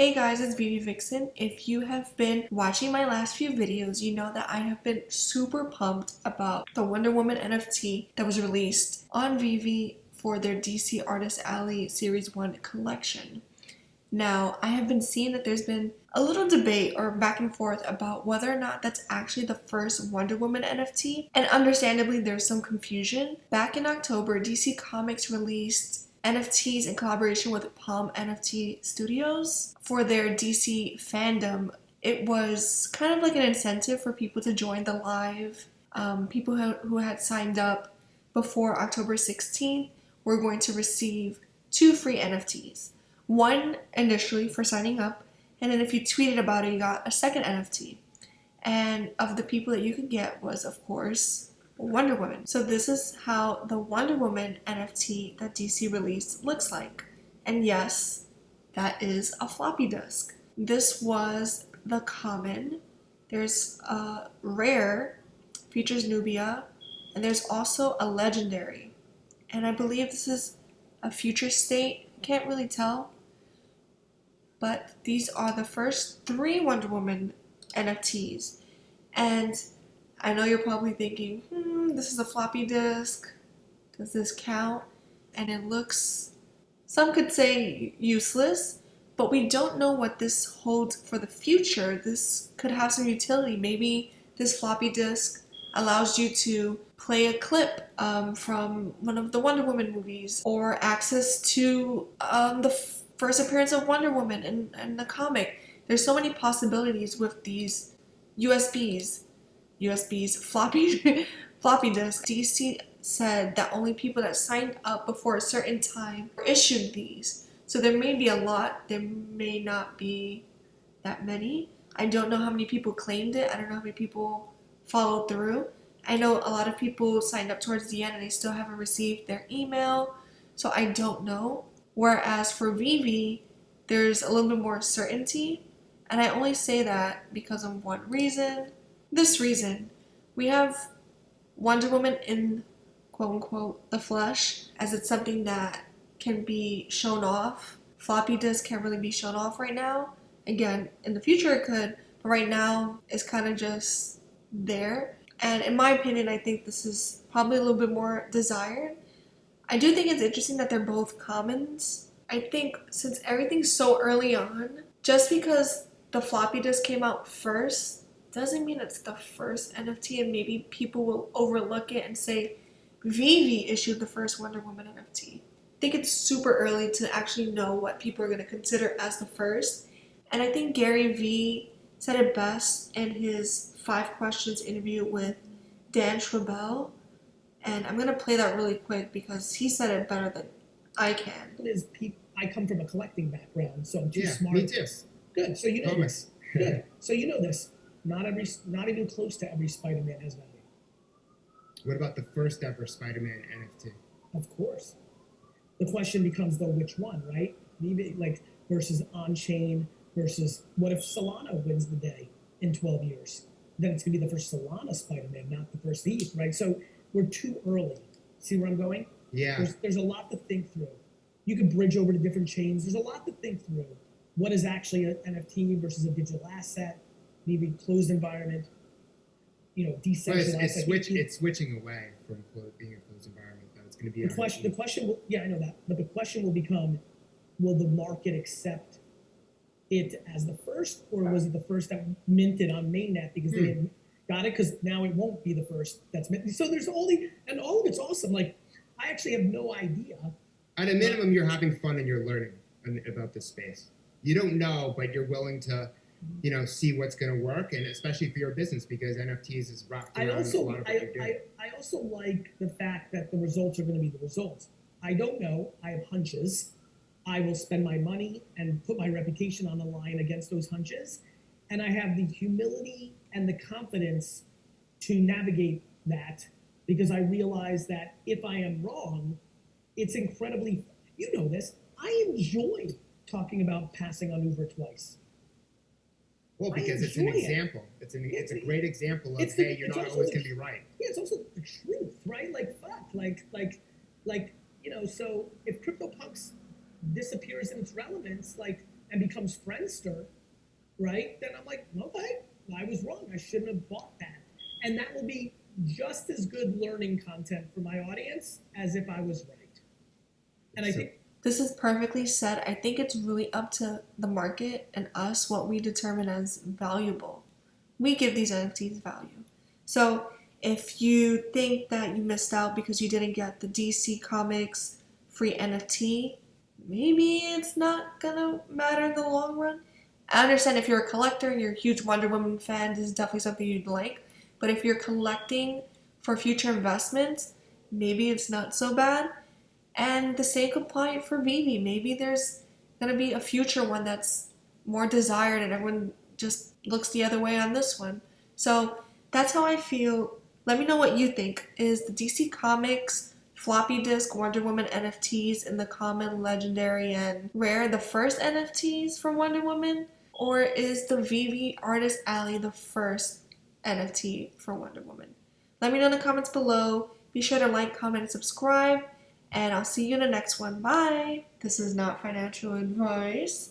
Hey guys, it's Veve Vixen. If you have been watching my last few videos, you know that I have been super pumped about the Wonder Woman NFT that was released on Veve for their DC Artist Alley Series 1 collection. Now, I have been seeing that there's been a little debate or back and forth about whether or not that's actually the first Wonder Woman NFT, and understandably there's some confusion. Back in October, DC Comics released NFTs in collaboration with Palm NFT Studios for their DC fandom. It was kind of like an incentive for people to join the live. People who had signed up before October 16th were going to receive 2 free NFTs. One initially for signing up, and then if you tweeted about it, you got a second NFT. And of the people that you could get was, of course, Wonder Woman. So this is how the Wonder Woman NFT that DC released looks like. And yes, that is a floppy disk. This was the common. There's a rare, features Nubia, and there's also a legendary. And I believe this is a future state. Can't really tell. But these are the first 3 Wonder Woman NFTs. And I know you're probably thinking, this is a floppy disk. Does this count? And it looks, some could say useless, but we don't know what this holds for the future. This could have some utility. Maybe this floppy disk allows you to play a clip from one of the Wonder Woman movies, or access to the first appearance of Wonder Woman in the comic. There's so many possibilities with these USBs, floppy disks. DC said that only people that signed up before a certain time issued these. So there may be a lot, there may not be that many. I don't know how many people claimed it. I don't know how many people followed through. I know a lot of people signed up towards the end and they still haven't received their email. So I don't know. Whereas for Veve, there's a little bit more certainty. And I only say that because of one reason. This reason. We have Wonder Woman in quote unquote the flesh, as it's something that can be shown off. Floppy disk can't really be shown off right now. Again, in the future it could, but right now it's kind of just there. And in my opinion, I think this is probably a little bit more desired. I do think it's interesting that they're both commons. I think since everything's so early on, just because the floppy disk came out first doesn't mean it's the first NFT, and maybe people will overlook it and say Veve issued the first Wonder Woman NFT. I think it's super early to actually know what people are going to consider as the first. And I think Gary Vee said it best in his 5 Questions interview with Dan Schwabel. And I'm going to play that really quick because he said it better than I can. I come from a collecting background, so I'm too smart. Me too. Good. So you know this. Good. So you know this. Not even close to every Spider-Man has value. What about the first ever Spider-Man NFT? Of course. The question becomes though, which one, right? Maybe like versus on-chain versus what if Solana wins the day in 12 years? Then it's gonna be the first Solana Spider-Man, not the first ETH, right? So we're too early. See where I'm going? Yeah. There's a lot to think through. You can bridge over to different chains. There's a lot to think through. What is actually an NFT versus a digital asset? Maybe closed environment. Decentralized. It's switching away from being a closed environment. Though it's going to be the question will, I know that, but the question will become: will the market accept it as the first, or was it the first that minted on mainnet because they didn't got it? Because now it won't be the first that's minted. So there's all of it's awesome. Like I actually have no idea. At a minimum, you're having fun and you're learning about this space. You don't know, but you're willing to, see what's going to work, and especially for your business because NFTs is wrapped around a lot of what you're doing. I also like the fact that the results are going to be the results. I don't know. I have hunches. I will spend my money and put my reputation on the line against those hunches, and I have the humility and the confidence to navigate that because I realize that if I am wrong, it's incredibly. You know this. I enjoy talking about passing on Uber twice. Well, because it's an example. It's a great example of, hey, you're not always going to be right. Yeah, it's also the truth, right? Like, fuck. So if CryptoPunks disappears in its relevance, and becomes Friendster, right? Then I'm like, okay, I was wrong. I shouldn't have bought that. And that will be just as good learning content for my audience as if I was right. And I think this is perfectly said. I think it's really up to the market and us what we determine as valuable. We give these NFTs value. So if you think that you missed out because you didn't get the DC Comics free NFT, maybe it's not gonna matter in the long run. I understand if you're a collector and you're a huge Wonder Woman fan, this is definitely something you'd like. But if you're collecting for future investments, maybe it's not so bad. And the same could apply for Veve. Maybe there's gonna be a future one that's more desired and everyone just looks the other way on this one. So that's how I feel. Let me know what you think. Is the DC Comics floppy disk Wonder Woman NFTs in the common, legendary, and rare the first NFTs for Wonder Woman? Or is the Veve Artist Alley the first NFT for Wonder Woman? Let me know in the comments below. Be sure to like, comment, and subscribe. And I'll see you in the next one. Bye! This is not financial advice.